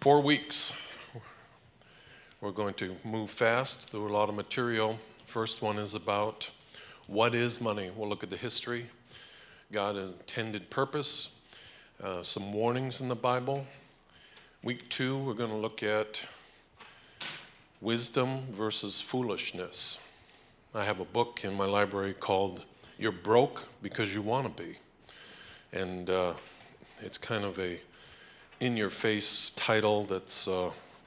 4 weeks. We're going to move fast through a lot of material. First one is about what is money. We'll look at the history, God's intended purpose, some warnings in the Bible. Week 2, we're going to look at wisdom versus foolishness. I have a book in my library called You're Broke Because You Want to Be. And it's kind of a in-your-face title that's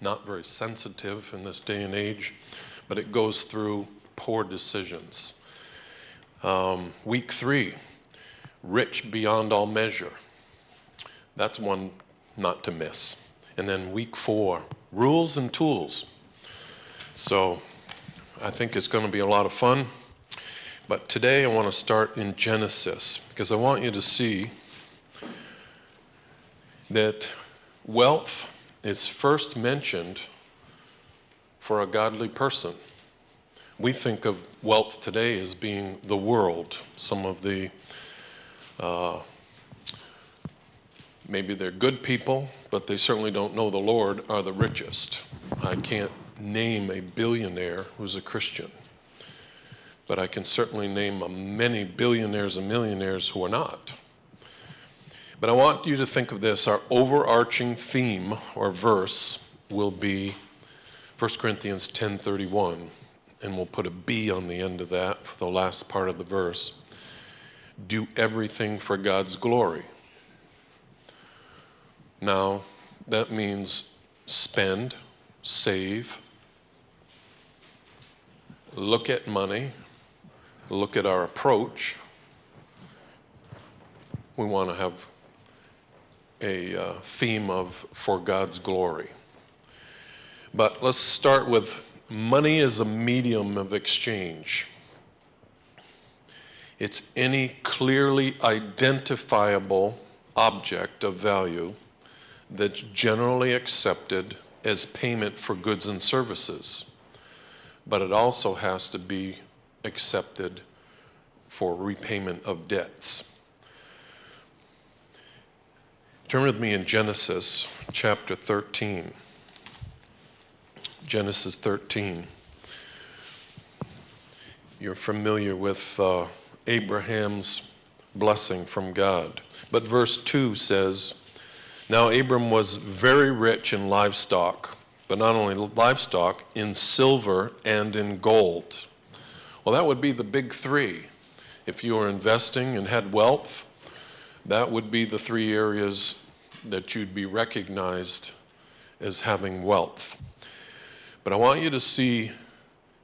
not very sensitive in this day and age, but it goes through poor decisions. Week 3, rich beyond all measure. That's one not to miss. And then week 4, rules and tools. So I think it's going to be a lot of fun. But today I want to start in Genesis because I want you to see that wealth is first mentioned for a godly person. We think of wealth today as being the world. Some of the, maybe they're good people, but they certainly don't know the Lord, are the richest. I can't name a billionaire who's a Christian, but I can certainly name many billionaires and millionaires who are not. But I want you to think of this. Our overarching theme or verse will be 1 Corinthians 10:31, and we'll put a B on the end of that for the last part of the verse. Do everything for God's glory. Now, that means spend, save, look at money, look at our approach. We want to have a theme of for God's glory. But let's start with money as a medium of exchange. It's any clearly identifiable object of value that's generally accepted as payment for goods and services. But it also has to be accepted for repayment of debts. Turn with me in Genesis chapter 13. Genesis 13. You're familiar with Abraham's blessing from God. But verse 2 says, Now Abram was very rich in livestock, but not only livestock, in silver and in gold. Well, that would be the big three. If you were investing and had wealth, that would be the 3 areas that you'd be recognized as having wealth. But I want you to see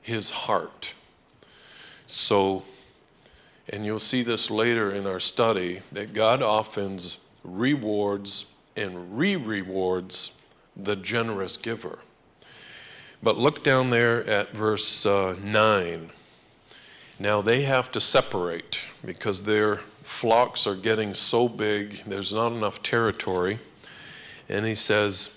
his heart. So, and you'll see this later in our study, that God often rewards and re-rewards the generous giver. But look down there at verse 9. Now they have to separate because their flocks are getting so big, there's not enough territory. And he says,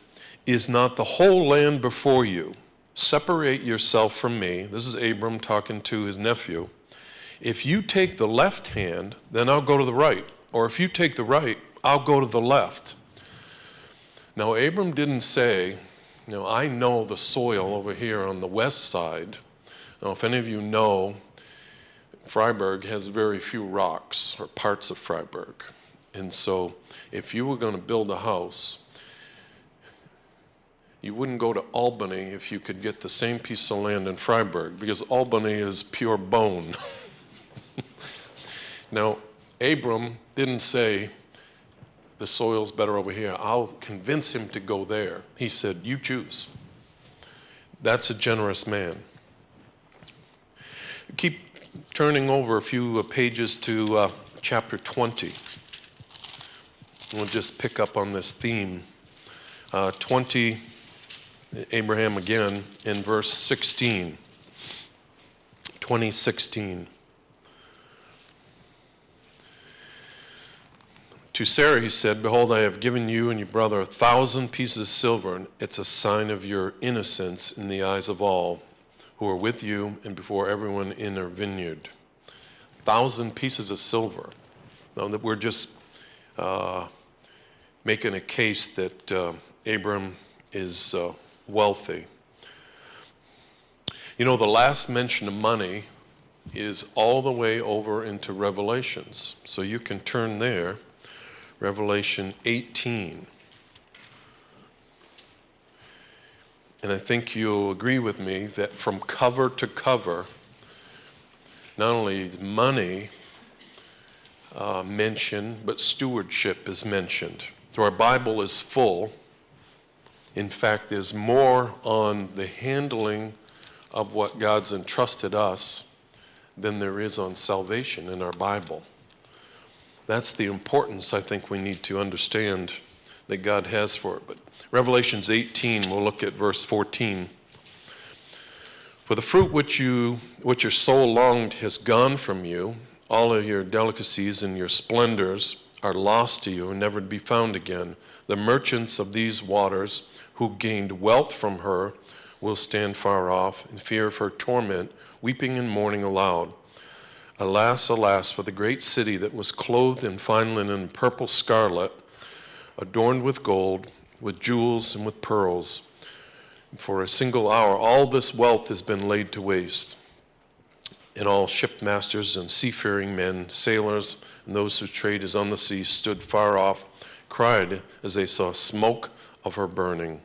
Is not the whole land before you? Separate yourself from me. This is Abram talking to his nephew. If you take the left hand, then I'll go to the right. Or if you take the right, I'll go to the left. Now, Abram didn't say, I know the soil over here on the west side. Now, if any of you know, Freiburg has very few rocks, or parts of Freiburg. And so if you were going to build a house, you wouldn't go to Albany if you could get the same piece of land in Freiburg, because Albany is pure bone. Now, Abram didn't say, the soil's better over here. I'll convince him to go there. He said, you choose. That's a generous man. Keep turning over a few pages to chapter 20. We'll just pick up on this theme. 20, Abraham again, in verse 16. 20:16. To Sarah he said, Behold, I have given you and your brother 1,000 pieces of silver, and it's a sign of your innocence in the eyes of all who are with you and before everyone in their vineyard. 1,000 pieces of silver. Now that we're just making a case that Abram is wealthy. You know, the last mention of money is all the way over into Revelations. So you can turn there, Revelation 18. And I think you'll agree with me that from cover to cover, not only is money mentioned, but stewardship is mentioned. So our Bible is full. In fact, there's more on the handling of what God's entrusted us than there is on salvation in our Bible. That's the importance I think we need to understand that God has for it. But Revelations 18, we'll look at verse 14. For the fruit which your soul longed has gone from you. All of your delicacies and your splendors are lost to you and never to be found again. The merchants of these waters who gained wealth from her will stand far off in fear of her torment, weeping and mourning aloud. Alas, alas, for the great city that was clothed in fine linen and purple scarlet, adorned with gold, with jewels and with pearls. For a single hour all this wealth has been laid to waste. And all shipmasters and seafaring men, sailors, and those whose trade is on the sea stood far off, cried as they saw smoke of her burning.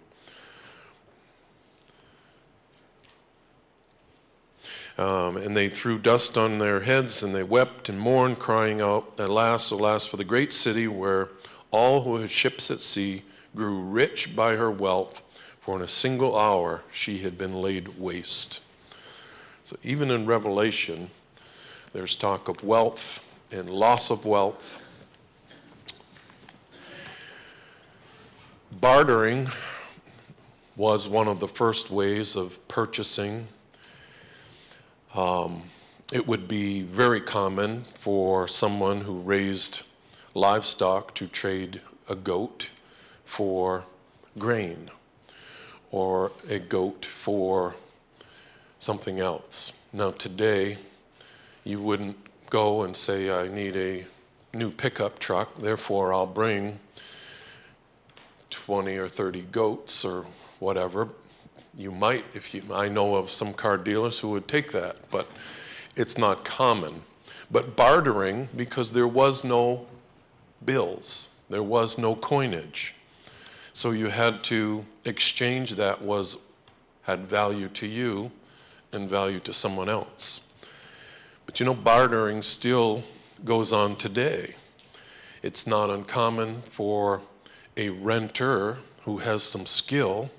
And they threw dust on their heads, and they wept and mourned, crying out, Alas, alas, for the great city where all who had ships at sea grew rich by her wealth, for in a single hour she had been laid waste. So even in Revelation, there's talk of wealth and loss of wealth. Bartering was one of the first ways of purchasing. It would be very common for someone who raised livestock to trade a goat for grain or a goat for something else. Now today, you wouldn't go and say, I need a new pickup truck, therefore I'll bring 20 or 30 goats or whatever. You might, I know of some car dealers who would take that, but it's not common. But bartering, because there was no bills, there was no coinage. So you had to exchange that had value to you and value to someone else. But you know, bartering still goes on today. It's not uncommon for a renter who has some skill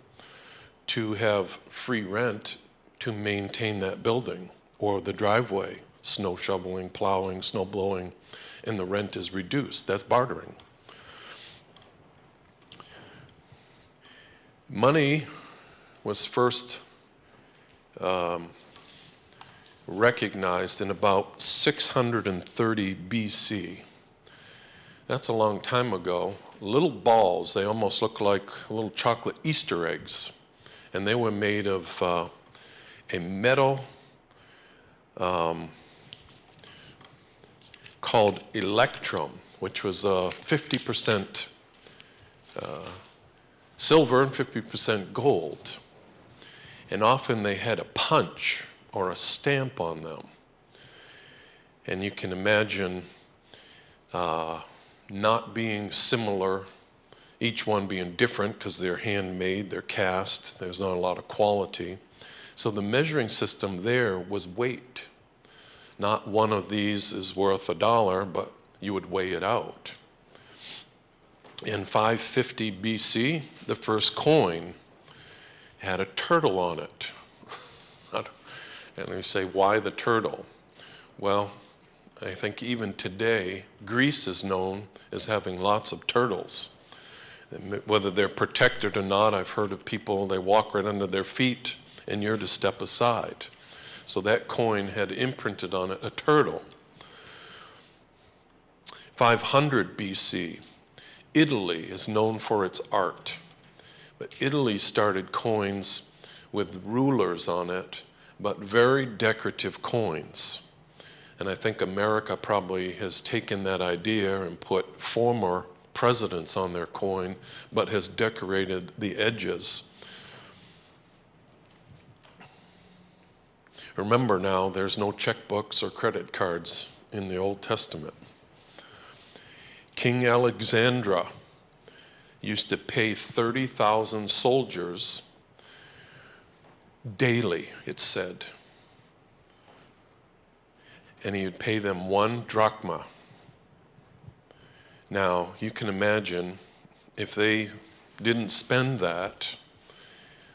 to have free rent to maintain that building or the driveway, snow shoveling, plowing, snow blowing, and the rent is reduced. That's bartering. Money was first recognized in about 630 BC. That's a long time ago. Little balls, they almost look like little chocolate Easter eggs. And they were made of a metal called electrum, which was 50% silver and 50% gold. And often they had a punch or a stamp on them. And you can imagine not being similar, each one being different because they're handmade, they're cast, there's not a lot of quality. So the measuring system there was weight. Not one of these is worth $1, but you would weigh it out. In 550 BC, the first coin had a turtle on it. And we say, why the turtle? Well, I think even today, Greece is known as having lots of turtles. And whether they're protected or not, I've heard of people, they walk right under their feet and you're to step aside. So that coin had imprinted on it a turtle. 500 BC, Italy is known for its art. But Italy started coins with rulers on it, but very decorative coins. And I think America probably has taken that idea and put former presidents on their coin, but has decorated the edges. Remember now, there's no checkbooks or credit cards in the Old Testament. King Alexandra used to pay 30,000 soldiers daily, it said. And he would pay them 1 drachma. Now, you can imagine if they didn't spend that,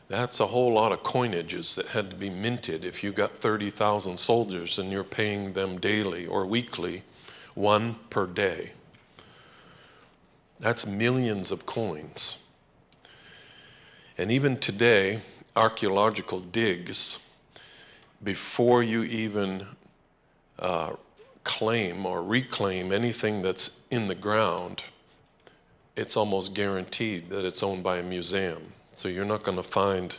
that's a whole lot of coinages that had to be minted if you got 30,000 soldiers and you're paying them daily or weekly, 1 per day. That's millions of coins. And even today, archaeological digs, before you even claim or reclaim anything that's in the ground, it's almost guaranteed that it's owned by a museum. So you're not going to find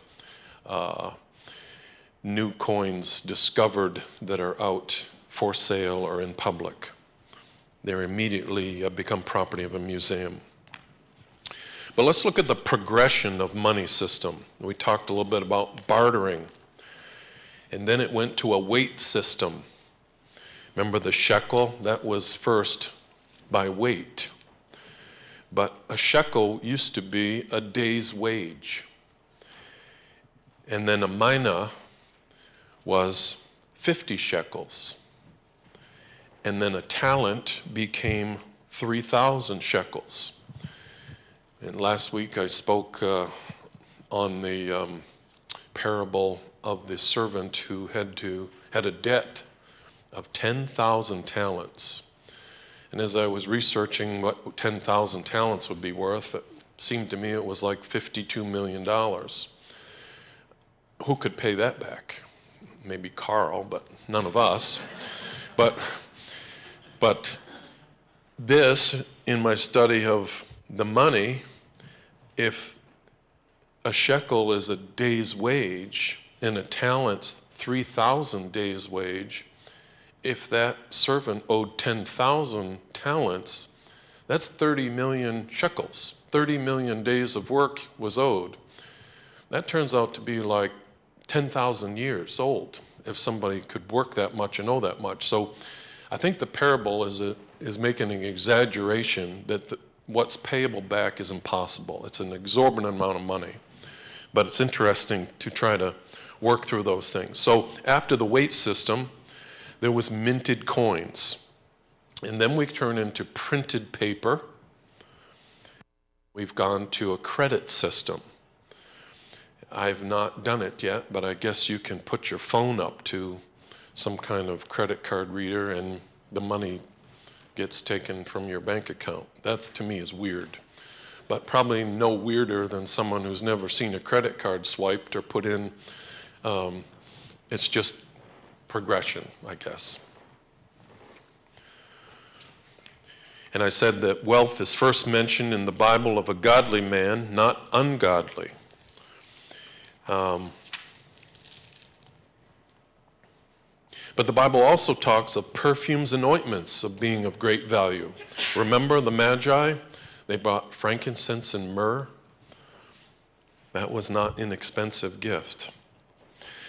new coins discovered that are out for sale or in public. They're immediately become property of a museum. But let's look at the progression of money system. We talked a little bit about bartering, and then it went to a weight system. Remember the shekel? That was first by weight. But a shekel used to be a day's wage. And then a mina was 50 shekels. And then a talent became 3,000 shekels. And last week I spoke on the parable of the servant who had a debt of 10,000 talents. And as I was researching what 10,000 talents would be worth, it seemed to me it was like $52 million. Who could pay that back? Maybe Carl, but none of us. But this, in my study of the money, if a shekel is a day's wage and a talent's 3,000 days' wage, if that servant owed 10,000 talents, that's 30 million shekels. 30 million days of work was owed. That turns out to be like 10,000 years old if somebody could work that much and know that much. So I think the parable is making an exaggeration that what's payable back is impossible. It's an exorbitant amount of money. But it's interesting to try to work through those things. So after the weight system, there was minted coins. And then we turn into printed paper. We've gone to a credit system. I've not done it yet, but I guess you can put your phone up to some kind of credit card reader and the money gets taken from your bank account. That, to me, is weird. But probably no weirder than someone who's never seen a credit card swiped or put in. It's just progression, I guess. And I said that wealth is first mentioned in the Bible of a godly man, not ungodly. But the Bible also talks of perfumes and ointments of being of great value. Remember the Magi? They brought frankincense and myrrh. That was not an inexpensive gift.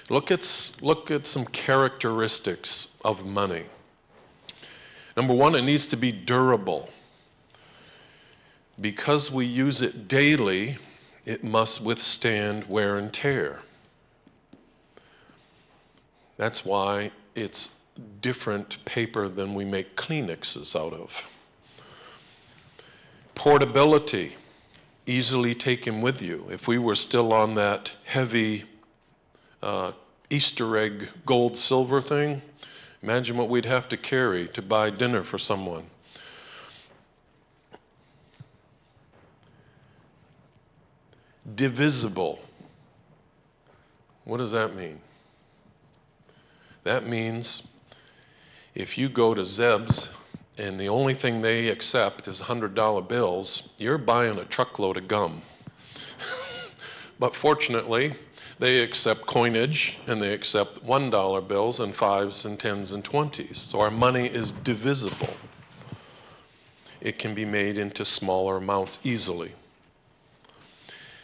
Look at some characteristics of money. Number one, it needs to be durable. Because we use it daily, it must withstand wear and tear. That's why it's different paper than we make Kleenexes out of. Portability, easily taken with you. If we were still on that heavy Easter egg gold silver thing, imagine what we'd have to carry to buy dinner for someone. Divisible. What does that mean? That means if you go to Zeb's and the only thing they accept is $100 bills, you're buying a truckload of gum. But fortunately, they accept coinage and they accept $1 bills and 5s and 10s and 20s. So our money is divisible. it can be made into smaller amounts easily.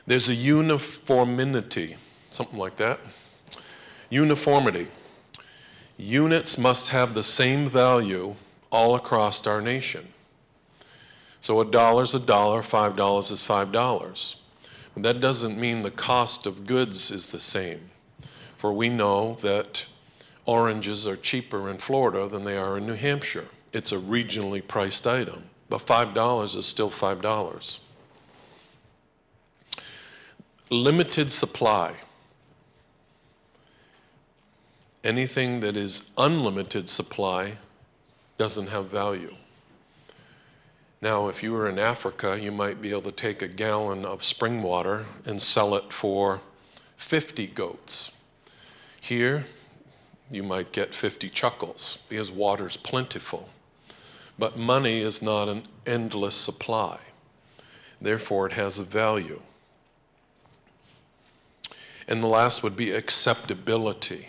There's a uniformity, something like that. Uniformity. Units must have the same value all across our nation. So $1 is $1, $5 is $5. But that doesn't mean the cost of goods is the same. For we know that oranges are cheaper in Florida than they are in New Hampshire. It's a regionally priced item, but $5 is still $5. Limited supply. Anything that is unlimited supply doesn't have value. Now, if you were in Africa, you might be able to take a gallon of spring water and sell it for 50 goats. Here, you might get 50 chuckles because water's plentiful. But money is not an endless supply. Therefore, it has a value. And the last would be acceptability.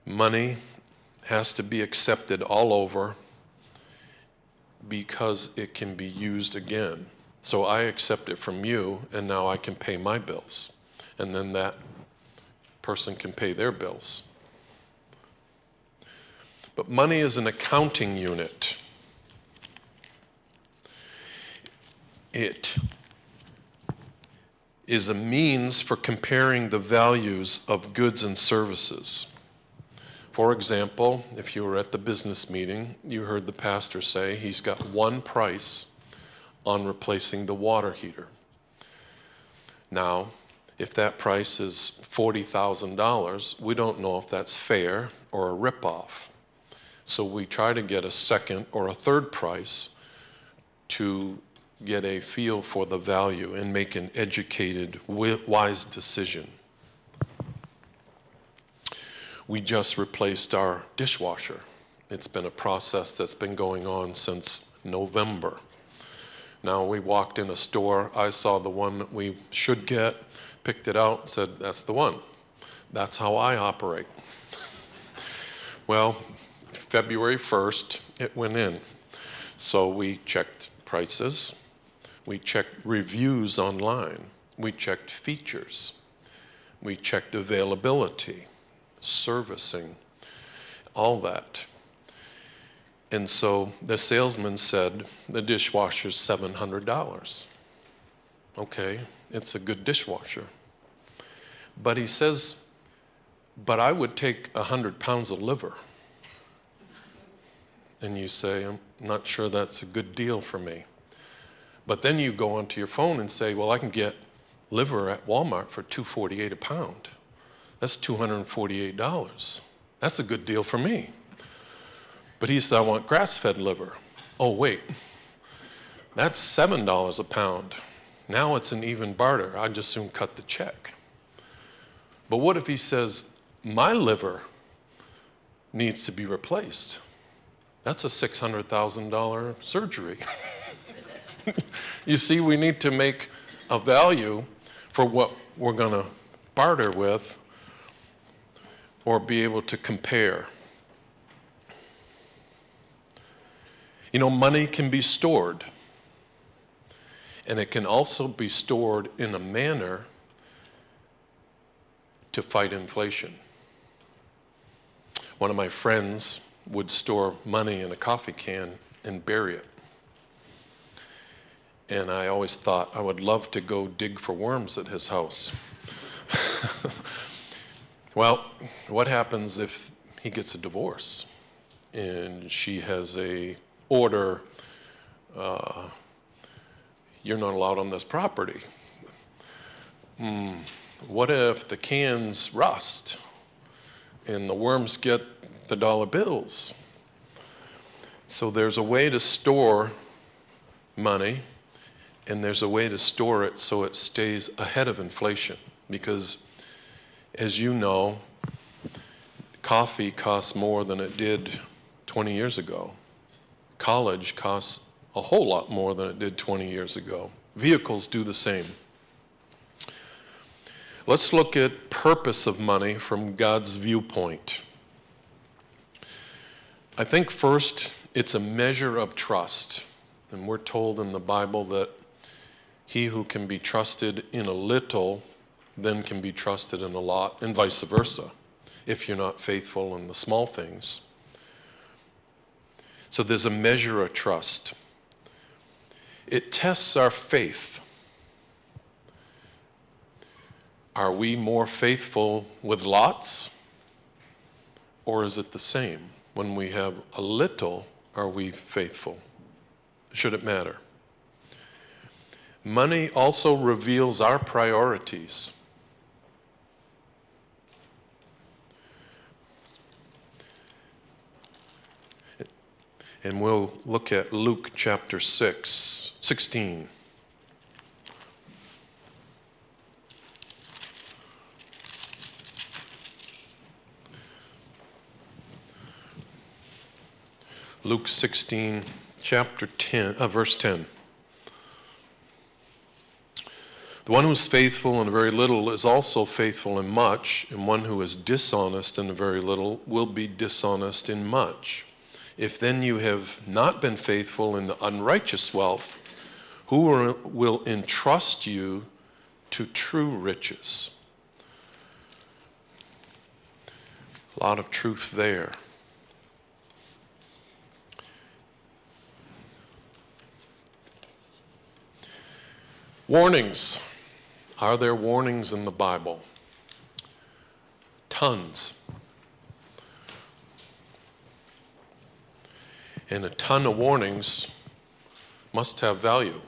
Money has to be accepted all over because it can be used again. So I accept it from you, and now I can pay my bills. And then that person can pay their bills. But money is an accounting unit. It is a means for comparing the values of goods and services. For example, if you were at the business meeting, you heard the pastor say he's got one price on replacing the water heater. Now, if that price is $40,000, we don't know if that's fair or a ripoff. So we try to get a second or a third price to get a feel for the value and make an educated, wise decision. We just replaced our dishwasher. It's been a process that's been going on since November. Now, we walked in a store, I saw the one that we should get, picked it out, said, that's the one. That's how I operate. Well, February 1st, it went in. So we checked prices. We checked reviews online. We checked features. We checked availability, servicing, all that. And so the salesman said, the dishwasher's $700. Okay, it's a good dishwasher. But he says, but I would take 100 pounds of liver. And you say, I'm not sure that's a good deal for me. But then you go onto your phone and say, well, I can get liver at Walmart for $2.48 a pound. That's $248. That's a good deal for me. But he said, I want grass-fed liver. Oh, wait, that's $7 a pound. Now it's an even barter. I'd just soon cut the check. But what if he says, my liver needs to be replaced? That's a $600,000 surgery. You see, we need to make a value for what we're going to barter with or be able to compare. You know, money can be stored, and it can also be stored in a manner to fight inflation. One of my friends would store money in a coffee can and bury it. And I always thought I would love to go dig for worms at his house. Well, what happens if he gets a divorce and she has a order, you're not allowed on this property? What if the cans rust and the worms get the dollar bills? So there's a way to store money, and there's a way to store it so it stays ahead of inflation. Because, as you know, coffee costs more than it did 20 years ago. College costs a whole lot more than it did 20 years ago. Vehicles do the same. Let's look at purpose of money from God's viewpoint. I think first, it's a measure of trust. And we're told in the Bible that he who can be trusted in a little then can be trusted in a lot, and vice versa, if you're not faithful in the small things. So there's a measure of trust. It tests our faith. Are we more faithful with lots, or is it the same? When we have a little, are we faithful? Should it matter? Money also reveals our priorities. And we'll look at Luke chapter 16. Luke 16, chapter 10, verse 10. The one who is faithful in a very little is also faithful in much, and one who is dishonest in a very little will be dishonest in much. If then you have not been faithful in the unrighteous wealth, who will entrust you to true riches? A lot of truth there. Warnings. Are there warnings in the Bible? Tons. And a ton of warnings must have value.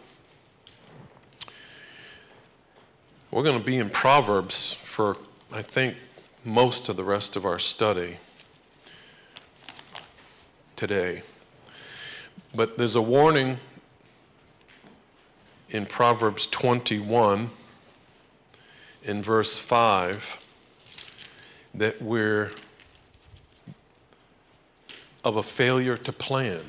We're going to be in Proverbs for, I think, most of the rest of our study today. But there's a warning in Proverbs 21, in verse 5, that we're of a failure to plan.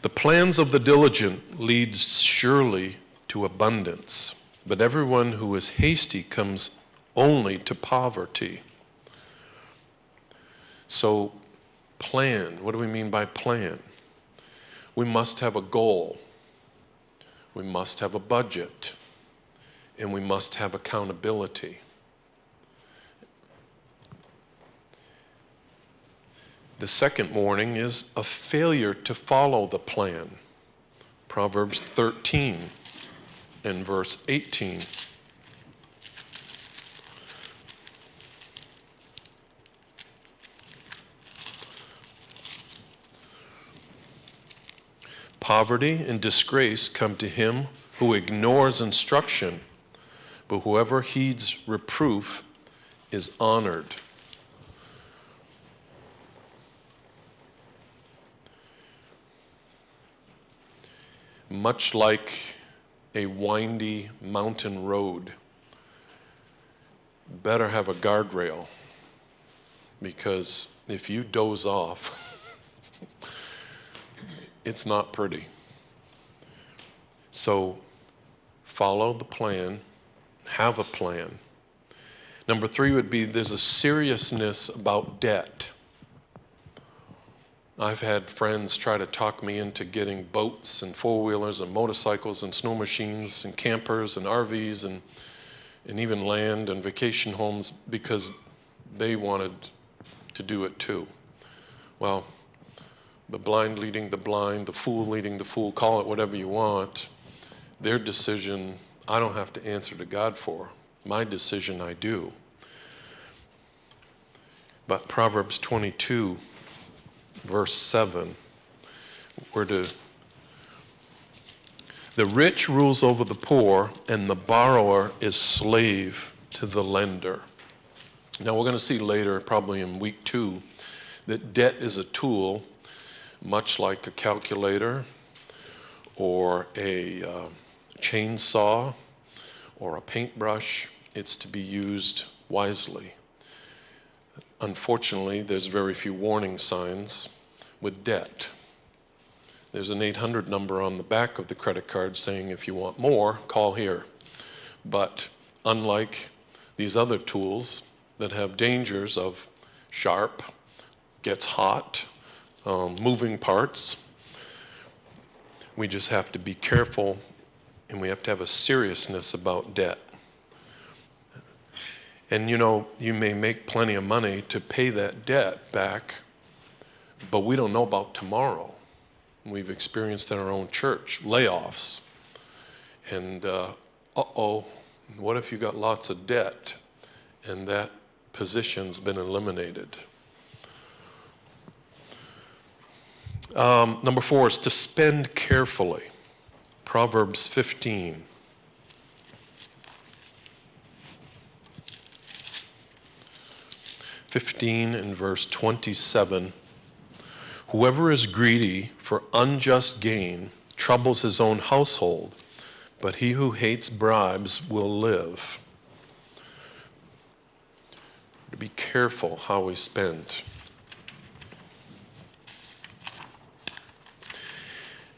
The plans of the diligent lead surely to abundance, but everyone who is hasty comes only to poverty. So, plan. What do we mean by plan? We must have a goal. We must have a budget. And we must have accountability. The second warning is a failure to follow the plan. Proverbs 13 and verse 18. Poverty and disgrace come to him who ignores instruction, but whoever heeds reproof is honored. Much like a windy mountain road, better have a guardrail, because if you doze off, it's not pretty. So follow the plan, have a plan. Number 3 would be there's a seriousness about debt. I've had friends try to talk me into getting boats and four-wheelers and motorcycles and snow machines and campers and RVs and even land and vacation homes because they wanted to do it too. Well, the blind leading the blind, the fool leading the fool, call it whatever you want. Their decision, I don't have to answer to God for. My decision, I do. But Proverbs 22, verse 7, the rich rules over the poor, and the borrower is slave to the lender. Now we're going to see later, probably in week 2, that debt is a tool, much like a calculator or a chainsaw or a paintbrush. It's to be used wisely. Unfortunately, there's very few warning signs with debt. There's an 800 number on the back of the credit card saying if you want more, call here. But unlike these other tools that have dangers of sharp, gets hot, moving parts. We just have to be careful, and we have to have a seriousness about debt. And you may make plenty of money to pay that debt back, but we don't know about tomorrow. We've experienced in our own church layoffs. And what if you got lots of debt and that position's been eliminated? Number 4 is to spend carefully. Proverbs 15. In verse 27. Whoever is greedy for unjust gain troubles his own household, but he who hates bribes will live. To be careful how we spend.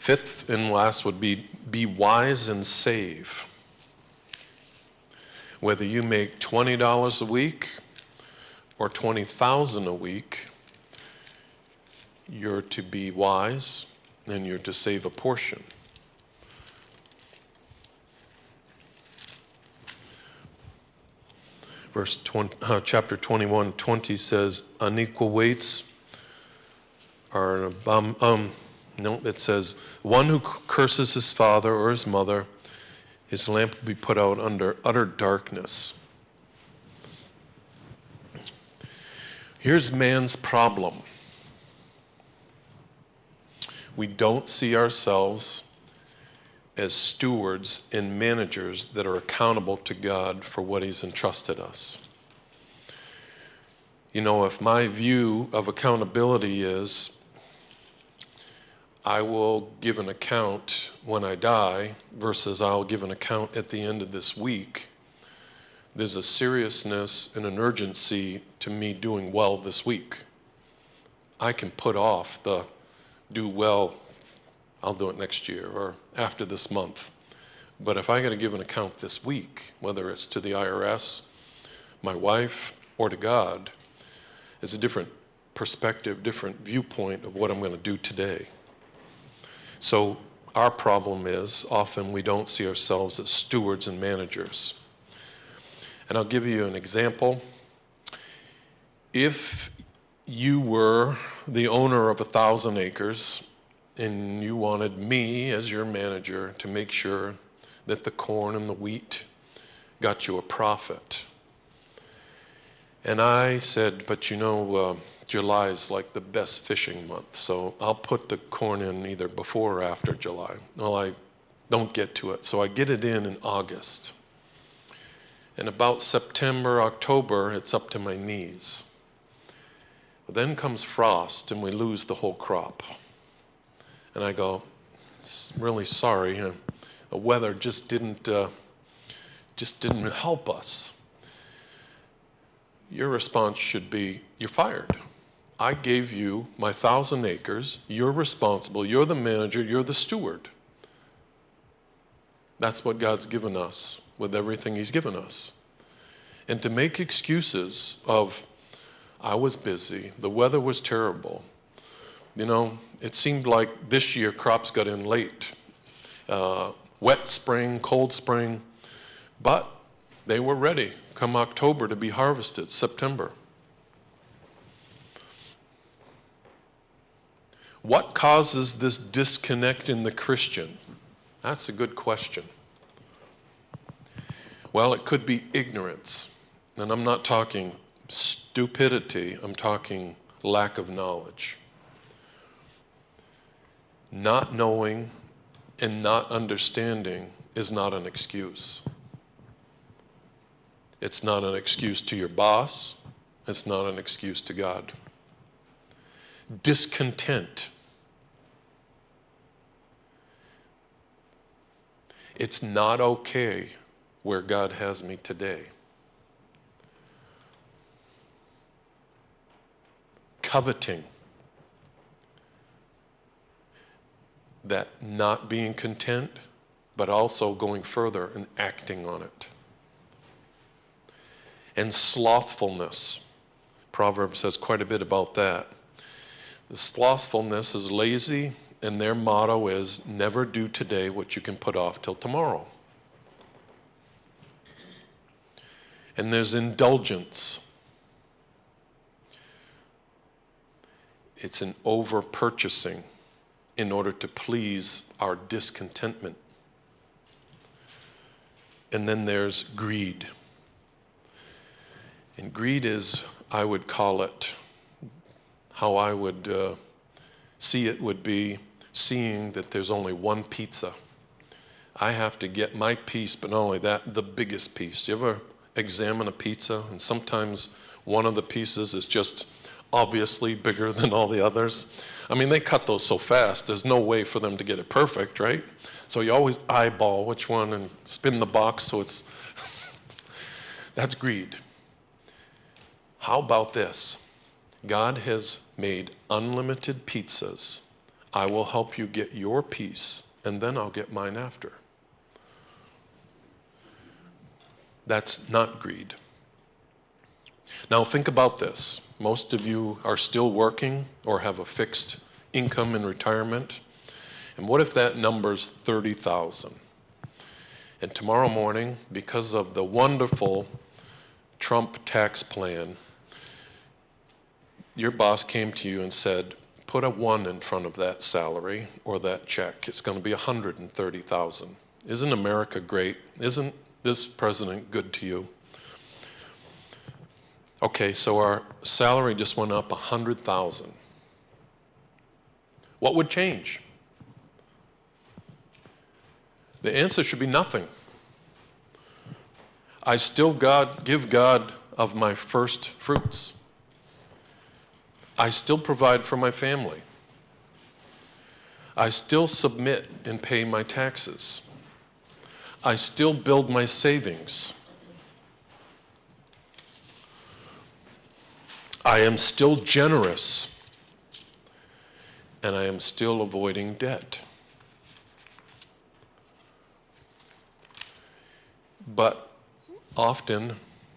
5th and last would be wise and save. Whether you make $20 a week or $20,000 a week, you're to be wise and you're to save a portion. Chapter 21:20 says, unequal weights are an abomination. No, it says, one who curses his father or his mother, his lamp will be put out under utter darkness. Here's man's problem. We don't see ourselves as stewards and managers that are accountable to God for what He's entrusted us. If my view of accountability is I will give an account when I die versus I'll give an account at the end of this week, there's a seriousness and an urgency to me doing well this week. I can put off the do well, I'll do it next year or after this month. But if I got to give an account this week, whether it's to the IRS, my wife, or to God, it's a different perspective, different viewpoint of what I'm going to do today. So our problem is often we don't see ourselves as stewards and managers. And I'll give you an example. If you were the owner of 1,000 acres and you wanted me as your manager to make sure that the corn and the wheat got you a profit. And I said, but July is like the best fishing month, so I'll put the corn in either before or after July. Well, I don't get to it, so I get it in August. And about September, October, it's up to my knees. But then comes frost and we lose the whole crop. And I go, really sorry, the weather just didn't help us. Your response should be, you're fired. I gave you my 1,000 acres, you're responsible, you're the manager, you're the steward. That's what God's given us with everything He's given us. And to make excuses of, I was busy, the weather was terrible. It seemed like this year crops got in late. Wet spring, cold spring, but they were ready come October to be harvested, September. What causes this disconnect in the Christian? That's a good question. Well, it could be ignorance. And I'm not talking stupidity, I'm talking lack of knowledge. Not knowing and not understanding is not an excuse. It's not an excuse to your boss. It's not an excuse to God. Discontent. It's not okay where God has me today. Coveting. That not being content, but also going further and acting on it. And slothfulness. Proverbs says quite a bit about that. The slothfulness is lazy, and their motto is never do today what you can put off till tomorrow. And there's indulgence. It's an over-purchasing in order to please our discontentment. And then there's greed. And greed is, I would call it, how I would see it would be seeing that there's only one pizza. I have to get my piece, but not only that, the biggest piece. You ever examine a pizza and sometimes one of the pieces is just obviously bigger than all the others? I mean, they cut those so fast, there's no way for them to get it perfect, right? So you always eyeball which one and spin the box so it's, that's greed. How about this? God has made unlimited pizzas. I will help you get your piece, and then I'll get mine after. That's not greed. Now think about this. Most of you are still working or have a fixed income in retirement. And what if that number's 30,000? And tomorrow morning, because of the wonderful Trump tax plan, your boss came to you and said, put a 1 in front of that salary or that check. It's going to be 130,000. Isn't America great? Isn't this president good to you? Okay, so our salary just went up 100,000. What would change? The answer should be nothing. I still give God of my first fruits. I still provide for my family. I still submit and pay my taxes. I still build my savings. I am still generous. And I am still avoiding debt. But often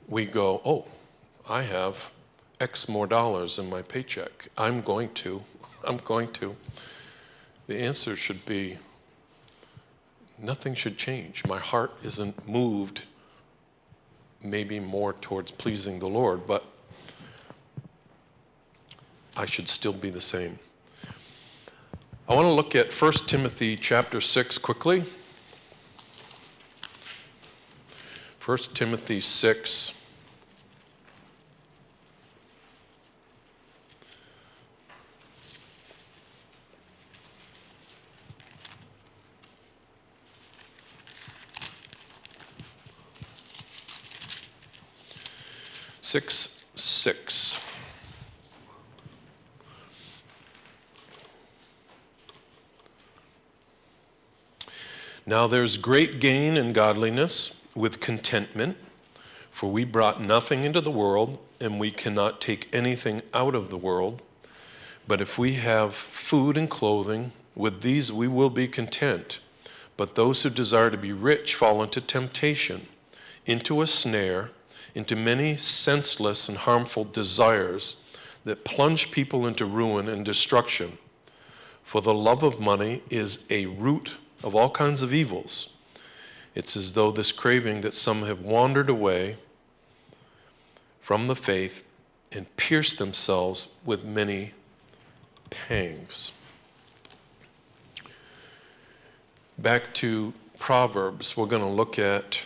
we go, oh, I have X more dollars in my paycheck. I'm going to. The answer should be, nothing should change. My heart isn't moved maybe more towards pleasing the Lord, but I should still be the same. I want to look at 1 Timothy chapter 6 quickly. 1 Timothy 6. Six. Now there's great gain in godliness with contentment, for we brought nothing into the world, and we cannot take anything out of the world. But if we have food and clothing, with these we will be content. But those who desire to be rich fall into temptation, into a snare, into many senseless and harmful desires that plunge people into ruin and destruction. For the love of money is a root of all kinds of evils. It's as though this craving that some have wandered away from the faith and pierced themselves with many pangs. Back to Proverbs, we're going to look at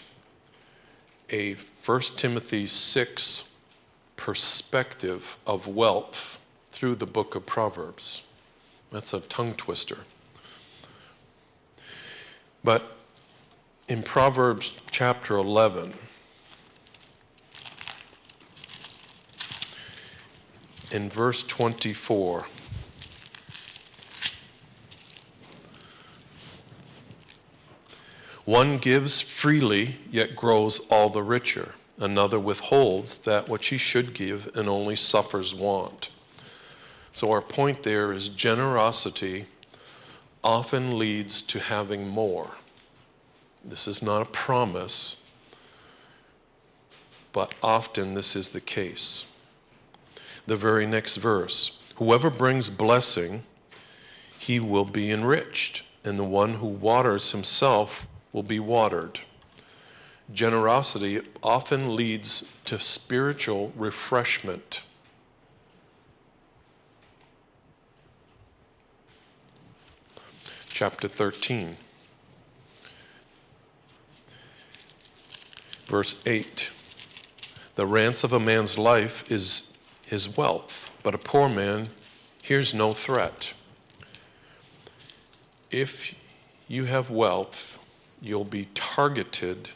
a 1 Timothy 6 perspective of wealth through the book of Proverbs. That's a tongue twister. But in Proverbs chapter 11, in verse 24, one gives freely, yet grows all the richer. Another withholds that which he should give and only suffers want. So our point there is generosity often leads to having more. This is not a promise, but often this is the case. The very next verse, Whoever brings blessing, he will be enriched, and the one who waters himself will be watered. Generosity often leads to spiritual refreshment. Chapter 13, verse 8. The ransom of a man's life is his wealth, but a poor man hears no threat. If you have wealth, you'll be targeted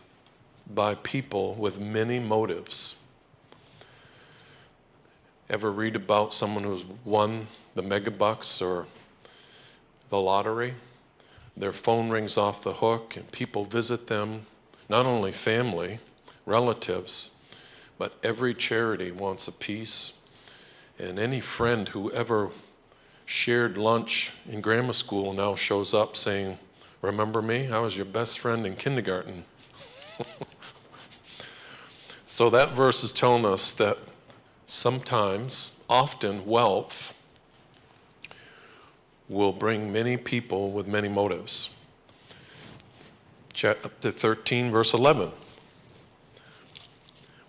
by people with many motives. Ever read about someone who's won the megabucks or the lottery? Their phone rings off the hook and people visit them, not only family, relatives, but every charity wants a piece. And any friend who ever shared lunch in grammar school now shows up saying, "Remember me? I was your best friend in kindergarten." So that verse is telling us that sometimes, often, wealth will bring many people with many motives. Chapter 13, verse 11.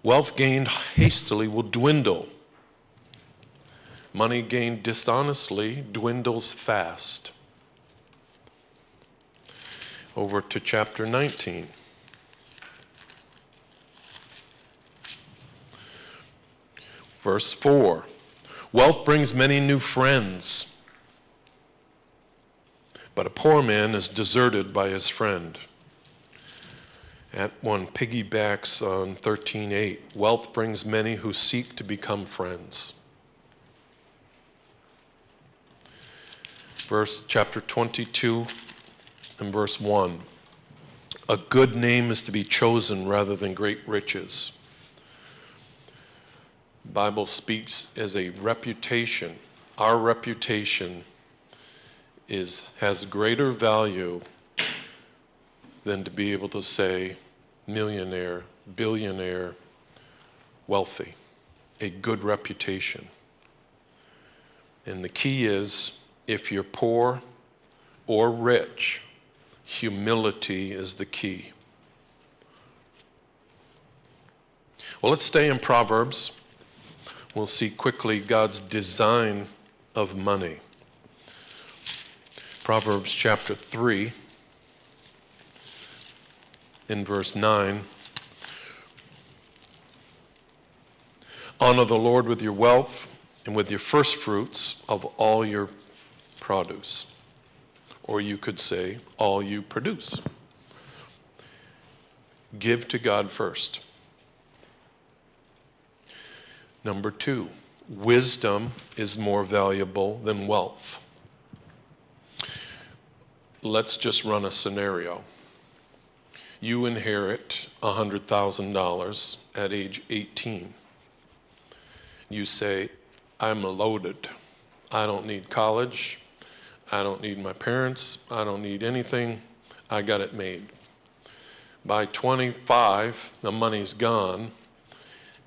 Wealth gained hastily will dwindle. Money gained dishonestly dwindles fast. Over to chapter 19. Verse 4. Wealth brings many new friends, but a poor man is deserted by his friend. That one piggybacks on 13:8. Wealth brings many who seek to become friends. Chapter 22 and verse 1. A good name is to be chosen rather than great riches. The Bible speaks as a reputation. Our reputation has greater value than to be able to say millionaire, billionaire, wealthy. A good reputation. And the key is, if you're poor or rich, humility is the key. Well, let's stay in Proverbs. We'll see quickly God's design of money. Proverbs chapter 3, in verse 9. Honor the Lord with your wealth and with your first fruits of all your produce. Or you could say, all you produce. Give to God first. Number 2, wisdom is more valuable than wealth. Let's just run a scenario. You inherit $100,000 at age 18. You say, I'm loaded. I don't need college. I don't need my parents. I don't need anything. I got it made. By 25, the money's gone,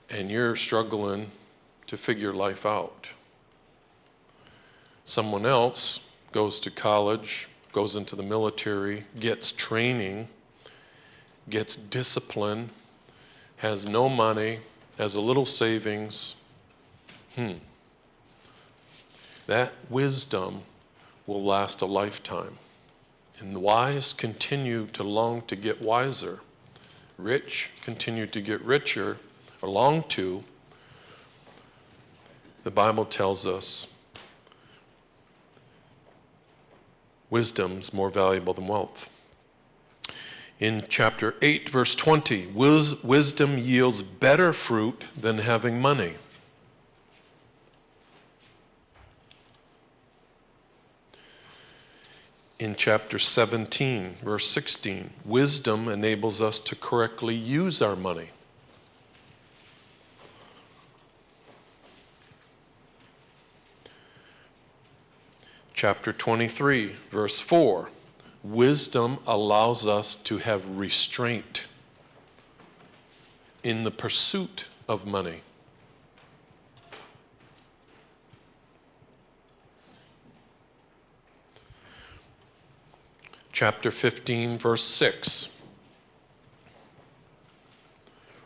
and you're struggling to figure life out. Someone else goes to college, goes into the military, gets training, gets discipline, has no money, has a little savings. That wisdom will last a lifetime. And the wise continue to long to get wiser. Rich continue to get richer, or long to. The Bible tells us wisdom's more valuable than wealth. In chapter 8, verse 20, wisdom yields better fruit than having money. In chapter 17, verse 16, wisdom enables us to correctly use our money. Chapter 23, verse 4, wisdom allows us to have restraint in the pursuit of money. chapter 15, verse 6.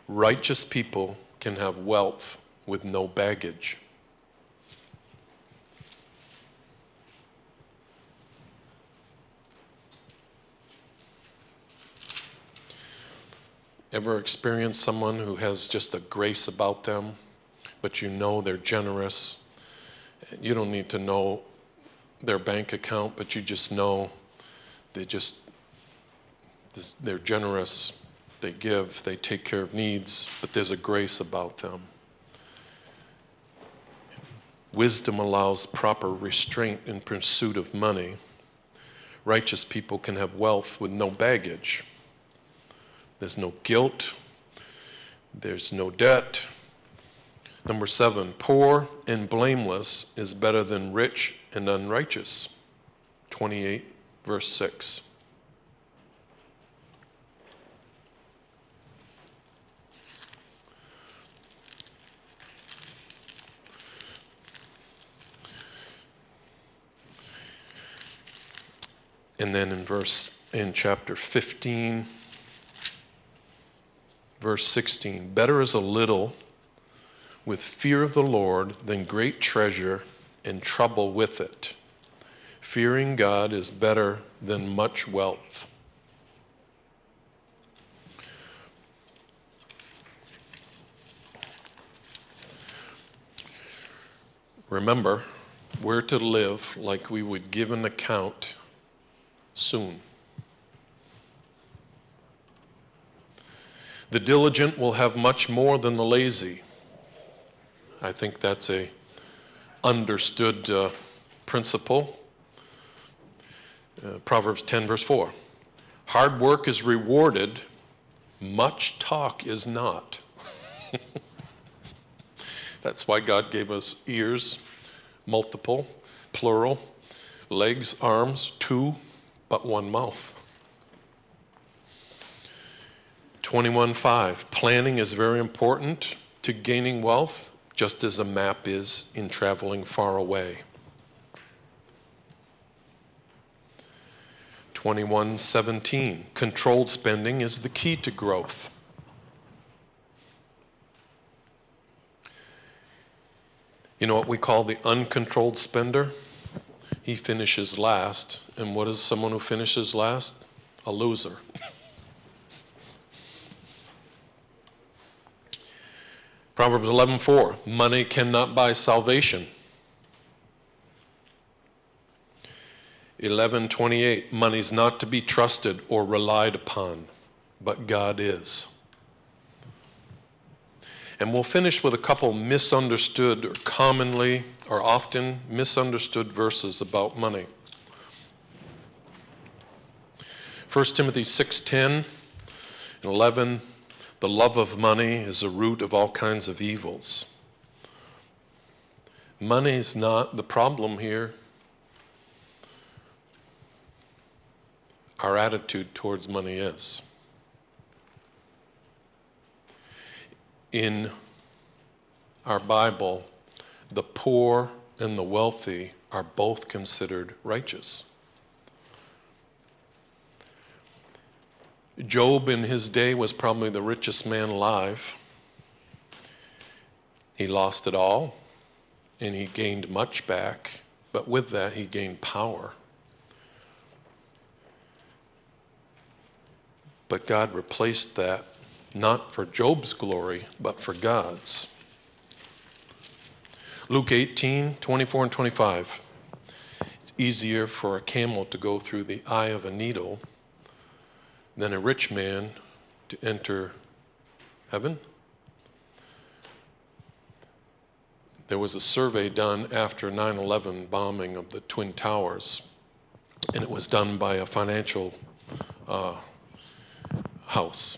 Righteous people can have wealth with no baggage. Ever experienced someone who has just a grace about them, but you know they're generous? You don't need to know their bank account, but you just know they're generous, they give, they take care of needs, but there's a grace about them. Wisdom allows proper restraint in pursuit of money. Righteous people can have wealth with no baggage. There's no guilt. There's no debt. Number 7, poor and blameless is better than rich and unrighteous. 28, verse 6. And then in chapter 15, verse 16, better is a little with fear of the Lord than great treasure and trouble with it. Fearing God is better than much wealth. Remember, we're to live like we would give an account soon. The diligent will have much more than the lazy. I think that's a understood principle. Proverbs 10, verse 4. Hard work is rewarded, much talk is not. That's why God gave us ears, multiple, plural, legs, arms, 2, but 1 mouth. 21:5. Planning is very important to gaining wealth, just as a map is in traveling far away. 21:17. Controlled spending is the key to growth. You know what we call the uncontrolled spender? He finishes last. And what is someone who finishes last? A loser. Proverbs 11:4. Money cannot buy salvation. 11:28. Money's not to be trusted or relied upon, but God is. And we'll finish with a couple misunderstood or commonly or often misunderstood verses about money. 1 Timothy 6:10 and 11, the love of money is the root of all kinds of evils. Money is not the problem here. Our attitude towards money is. In our Bible, the poor and the wealthy are both considered righteous. Job in his day was probably the richest man alive. He lost it all, and he gained much back, but with that he gained power. But God replaced that, not for Job's glory, but for God's. Luke 18:24 and 25. It's easier for a camel to go through the eye of a needle than a rich man to enter heaven. There was a survey done after 9/11 bombing of the Twin Towers, and it was done by a financial house.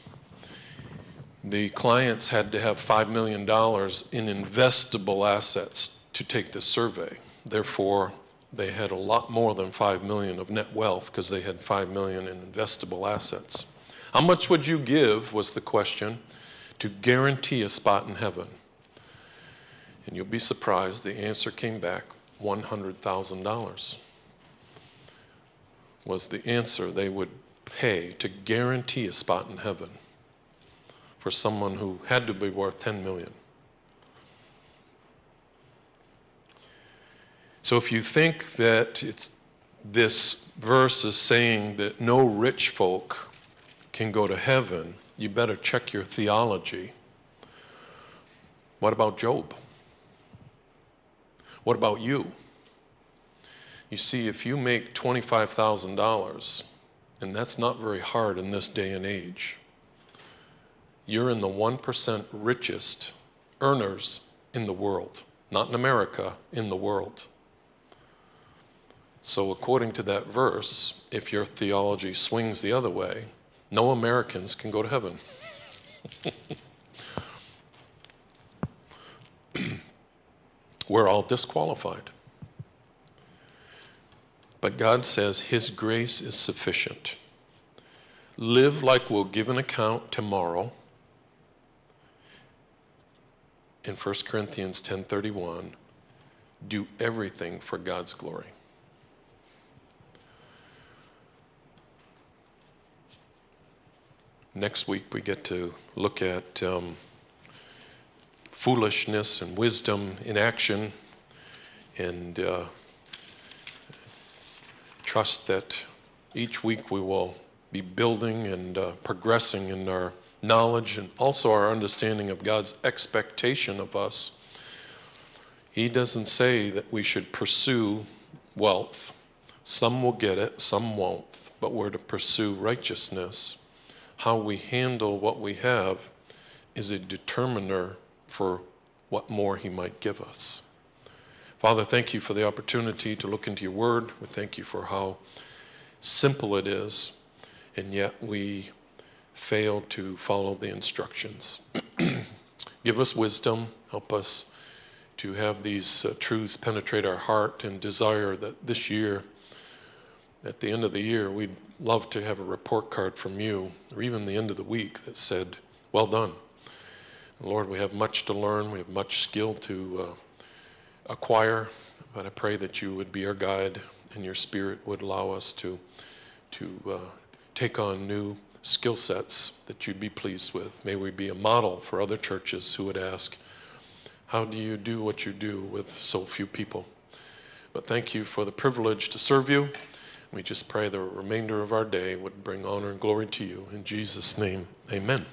The clients had to have $5 million in investable assets to take this survey. Therefore, they had a lot more than $5 million of net wealth because they had $5 million in investable assets. How much would you give, was the question, to guarantee a spot in heaven? And you'll be surprised, the answer came back, $100,000. was the answer they would pay to guarantee a spot in heaven for someone who had to be worth 10 million. So if you think that this verse is saying that no rich folk can go to heaven, you better check your theology. What about Job? What about you? You see, if you make $25,000, and that's not very hard in this day and age, you're in the 1% richest earners in the world. Not in America, in the world. So according to that verse, if your theology swings the other way, no Americans can go to heaven. We're all disqualified. But God says His grace is sufficient. Live like we'll give an account tomorrow. In 1 Corinthians 10:31, do everything for God's glory. Next week we get to look at foolishness and wisdom in action, and trust that each week we will be building and progressing in our knowledge and also our understanding of God's expectation of us. He doesn't say that we should pursue wealth. Some will get it, some won't, but we're to pursue righteousness. How we handle what we have is a determiner for what more He might give us. Father, thank You for the opportunity to look into Your Word. We thank You for how simple it is, and yet we fail to follow the instructions. Give us wisdom. Help us to have these truths penetrate our heart, and desire that this year, at the end of the year, we'd love to have a report card from You, or even the end of the week, that said, well done. Lord, we have much to learn. We have much skill to acquire, but I pray that You would be our guide, and Your Spirit would allow us to take on new skill sets that You'd be pleased with. May we be a model for other churches who would ask, how do You do what You do with so few people? But thank You for the privilege to serve You. We just pray the remainder of our day would bring honor and glory to You. In Jesus' name, amen.